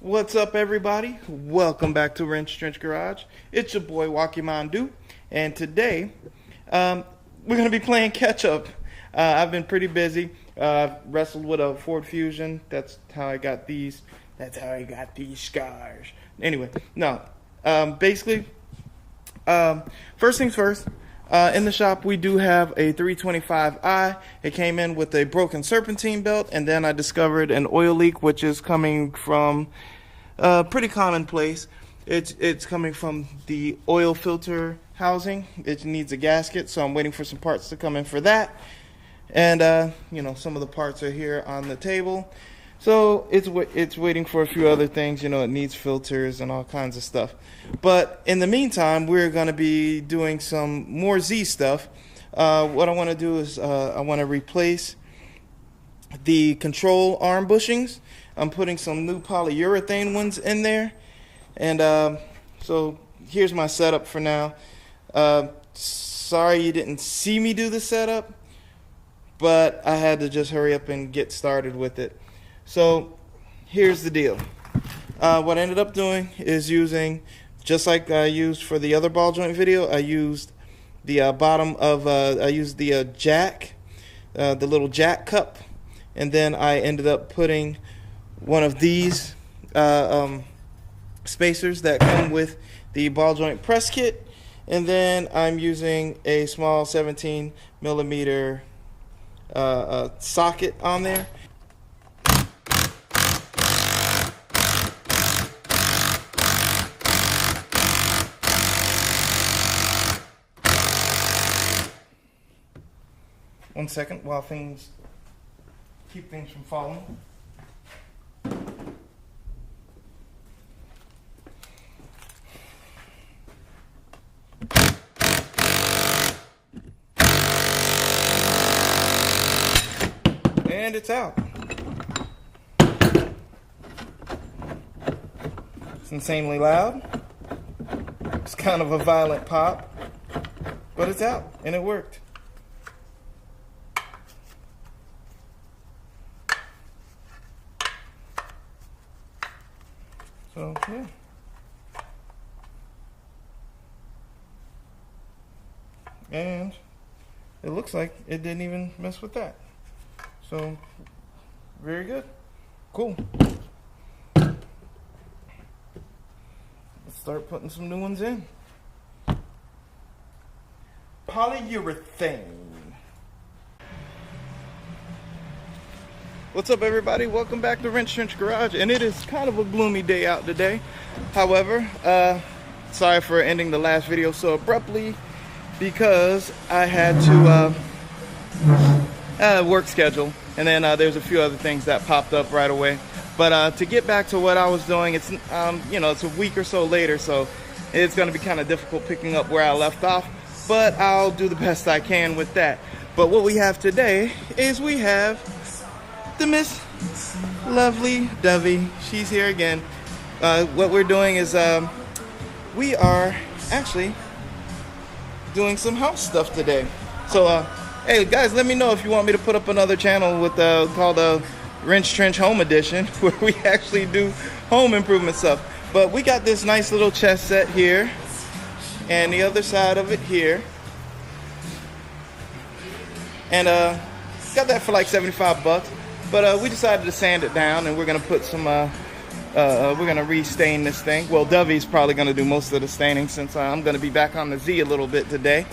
What's up, everybody? Welcome back to Wrench Trench Garage. It's your boy Walkie Mandu, and today we're going to be playing catch up. I've been pretty busy. Wrestled with a Ford Fusion. That's how I got these. That's how I got these scars. Anyway, no. Basically, first things first. In the shop, we do have a 325i. It came in with a broken serpentine belt, and then I discovered an oil leak, which is coming from pretty commonplace. It's coming from the oil filter housing. It needs a gasket, so I'm waiting for some parts to come in for that. And you know, some of the parts are here on the table. So it's waiting for a few other things. You know, it needs filters and all kinds of stuff. But in the meantime, we're going to be doing some more Z stuff. What I want to do is I want to replace the control arm bushings. I'm putting some new polyurethane ones in there. And so here's my setup for now. Sorry you didn't see me do the setup, but I had to just hurry up and get started with it. So here's the deal. What I ended up doing is using, just like I used for the other ball joint video, I used the bottom of, I used the jack, the little jack cup, and then I ended up putting one of these spacers that come with the ball joint press kit, and then I'm using a small 17 millimeter socket on there. One second while keep things from falling. And it's out. It's insanely loud. It's kind of a violent pop, but it's out and it worked. So, yeah. And it looks like it didn't even mess with that. So, very good. Cool. Let's start putting some new ones in. Polyurethane. What's up, everybody? Welcome back to Wrench Trench Garage, and it is kind of a gloomy day out today. However, sorry for ending the last video so abruptly, because I had to work schedule, and then there's a few other things that popped up right away. But to get back to what I was doing, it's you know, it's a week or so later, so it's going to be kind of difficult picking up where I left off, but I'll do the best I can with that. But what we have today is we have the Miss Lovely Dovey. She's here again. What we're doing is we are actually doing some house stuff today. So hey guys, let me know if you want me to put up another channel with called Wrench Trench Home Edition, where we actually do home improvement stuff. But we got this nice little chest set here, and the other side of it here, and got that for like 75 bucks. But we decided to sand it down, and we're gonna put some we're gonna restain this thing. Well, Dovey's probably gonna do most of the staining, since I'm gonna be back on the Z a little bit today.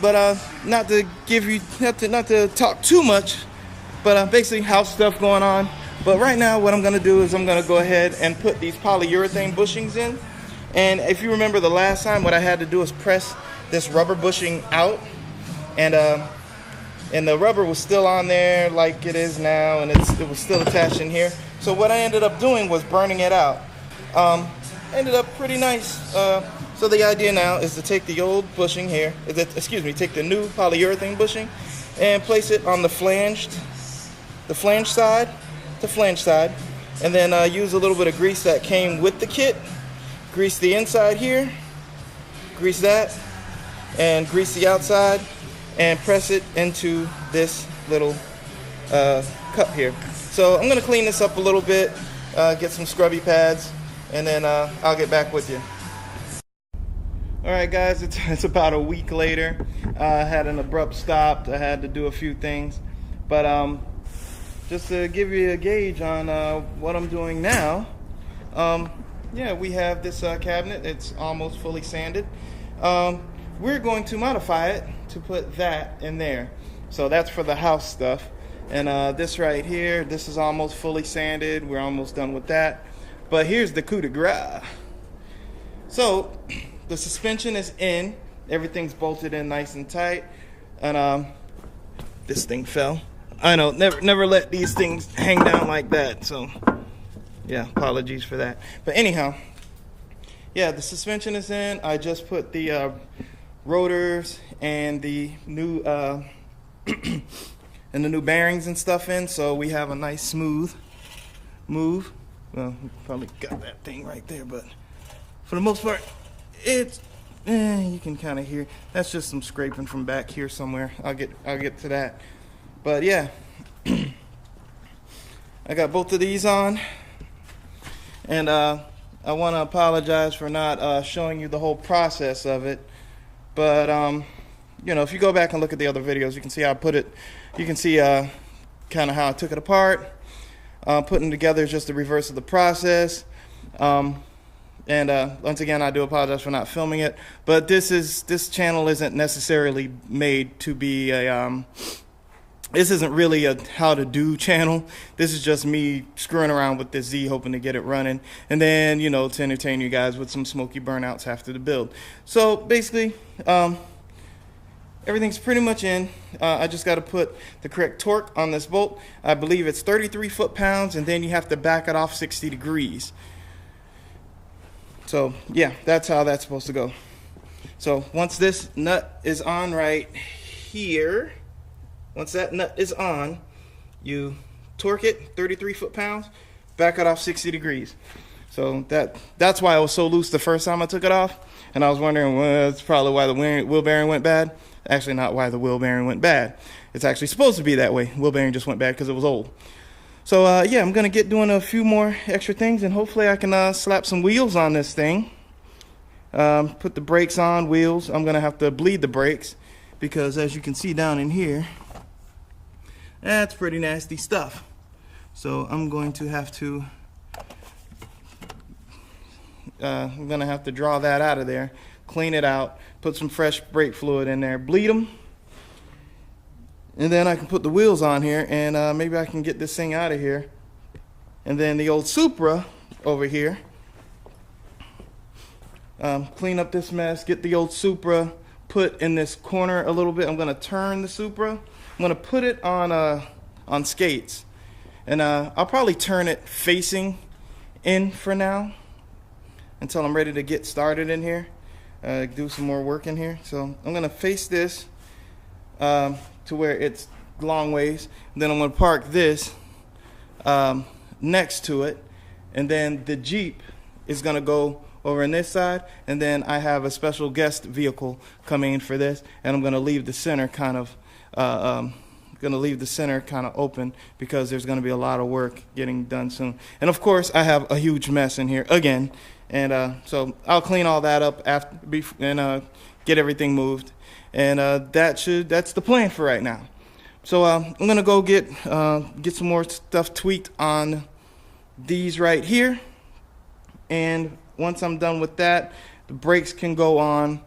But not to talk too much, but basically house stuff going on. But right now, what I'm gonna do is I'm gonna go ahead and put these polyurethane bushings in. And if you remember the last time, what I had to do is press this rubber bushing out, and the rubber was still on there like it is now, and it was still attached in here. So what I ended up doing was burning it out. Ended up pretty nice. So the idea now is to take the old bushing here, take the new polyurethane bushing and place it on the flange side, and then use a little bit of grease that came with the kit. Grease the inside here, grease that, and grease the outside, and press it into this little cup here. So I'm going to clean this up a little bit get some scrubby pads, and then I'll get back with you. Alright guys, it's about a week later. I had an abrupt stop. I had to do a few things. But just to give you a gauge on what I'm doing now, yeah, we have this cabinet. It's almost fully sanded. We're going to modify it to put that in there. So that's for the house stuff. And this right here, this is almost fully sanded. We're almost done with that. But here's the coup de grace. So the suspension is in. Everything's bolted in nice and tight. And this thing fell. I know, never let these things hang down like that. So yeah, apologies for that. But anyhow, yeah, the suspension is in. I just put the rotors and the new and the new bearings and stuff in, so we have a nice smooth move. Well, we probably got that thing right there, but for the most part, it's you can kind of hear. That's just some scraping from back here somewhere. I'll get to that. But yeah, I got both of these on, and I want to apologize for not showing you the whole process of it. But you know, if you go back and look at the other videos, you can see how I put it. You can see kind of how I took it apart. Putting together is just the reverse of the process. And once again, I do apologize for not filming it. But this channel isn't necessarily made to be a this isn't really a how to do channel. This is just me screwing around with this Z, hoping to get it running, and then, you know, to entertain you guys with some smoky burnouts after the build. So basically, everything's pretty much in. I just got to put the correct torque on this bolt. I believe it's 33 foot-pounds, and then you have to back it off 60 degrees. So yeah, that's how that's supposed to go. So once this nut is on right here, once that nut is on, you torque it 33 foot-pounds, back it off 60 degrees. So that's why it was so loose the first time I took it off, and I was wondering, well, that's probably why the wheel bearing went bad. Actually, not why the wheel bearing went bad. It's actually supposed to be that way. Wheel bearing just went bad because it was old. So yeah, I'm gonna get doing a few more extra things, and hopefully I can slap some wheels on this thing. Put the brakes on, wheels. I'm gonna have to bleed the brakes because, as you can see down in here, that's pretty nasty stuff. So I'm going to have to I'm gonna have to draw that out of there, clean it out, put some fresh brake fluid in there, bleed them, and then I can put the wheels on here, and maybe I can get this thing out of here. And then the old Supra over here, clean up this mess, get the old Supra put in this corner a little bit. I'm gonna turn the Supra. I'm gonna put it on skates, and I'll probably turn it facing in for now until I'm ready to get started in here, do some more work in here. So I'm gonna face this to where it's long ways, and then I'm gonna park this next to it, and then the Jeep is gonna go over on this side, and then I have a special guest vehicle coming in for this, and I'm gonna leave the center kind of open because there's going to be a lot of work getting done soon. And of course, I have a huge mess in here again, and so I'll clean all that up after and get everything moved, and that's the plan for right now. So I'm gonna go get some more stuff tweaked on these right here, and once I'm done with that, the brakes can go on,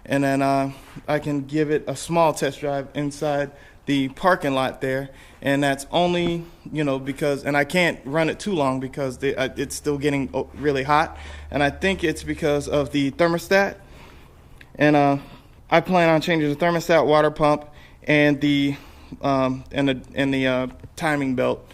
and then I can give it a small test drive inside the parking lot there, and that's only, you know, because, and I can't run it too long because it's still getting really hot, and I think it's because of the thermostat, and I plan on changing the thermostat, water pump, and the timing belt.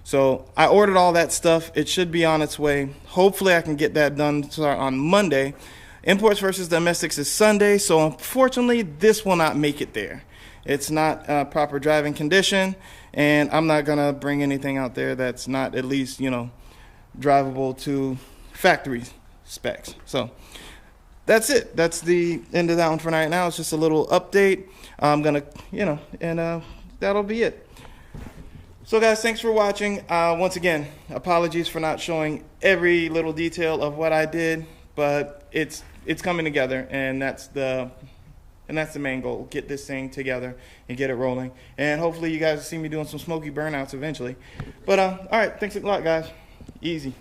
So I ordered all that stuff. It should be on its way. Hopefully I can get that done on Monday. Imports versus domestics is Sunday, so unfortunately this will not make it there. It's not proper driving condition, and I'm not gonna bring anything out there that's not at least, you know, drivable to factory specs. So that's it. That's the end of that one for right now. It's just a little update. I'm gonna, you know, and that'll be it. So guys, thanks for watching. Once again, apologies for not showing every little detail of what I did, but it's coming together, and that's the main goal. Get this thing together and get it rolling. And hopefully you guys will see me doing some smoky burnouts eventually. But all right, thanks a lot, guys. Easy.